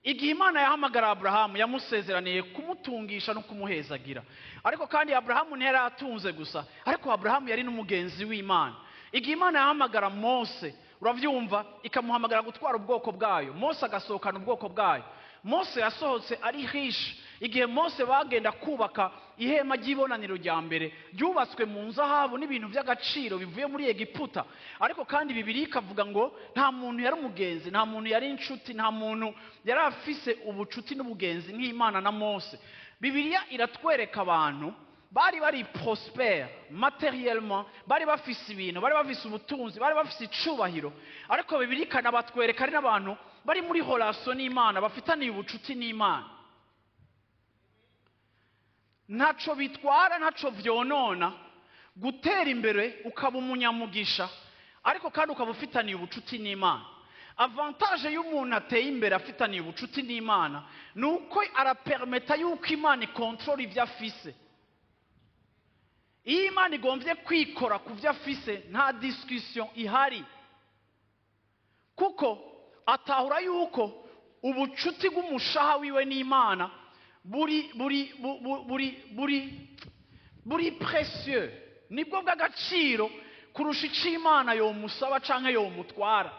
igihe Imana yahamagara Abrahamu yamusezeraniye kumutungisha no kumuhezagira, ariko kandi Abrahamu ntiyari atunze gusa, ariko Abrahamu yari n'umugenzi w'Imana. Igihe Imana yahamagara Mose, uravyumva, ikamuhamagara gutwara ubwoko bwayo, Mose agasohokana ubwoko bwayo. Mose yasohotse ari riche. Igihe Mose bagenda kubaka ihema ry'ibonaniro rya mbere ryubatswe mu nzahabu n'ibintu by'agaciro bivuye muri Egiputa, ariko kandi Bibiliya ikavuga ngo nta muntu yari umugenzi, nta muntu yari inshuti, nta muntu yari afise ubucuti n'ubugenzi nk'Imana na Mose. Bibiliya iratwereka abantu bari prospère matériellement, bari bafise ibintu, bari bafise ubutunzi, bari bafise icubahiro, ariko Bibiliya ikanabatwereka ari n'abantu bari muri relation n'Imana, bafitaniye ubucuti n'Imana. Ntaco bitwara, ntaco vyonona gutera imbere ukaba umunyamugisha, ariko kandi ukaba ufitaniye ubucuti n'Imana. Avantage y'umuntu ateye imbere afitaniye ubucuti n'Imana nuko arapermeta yuko Imana ikontrole ivyo afise. Iyo Imana igomvye kwikora ku vyo afise nta discussion ihari, kuko atahura yuko ubucuti bw'umushaha wiwe n'Imana buri précieux, nibwo bw'agaciro kurusha ico Imana yomusaba canke yomutwara.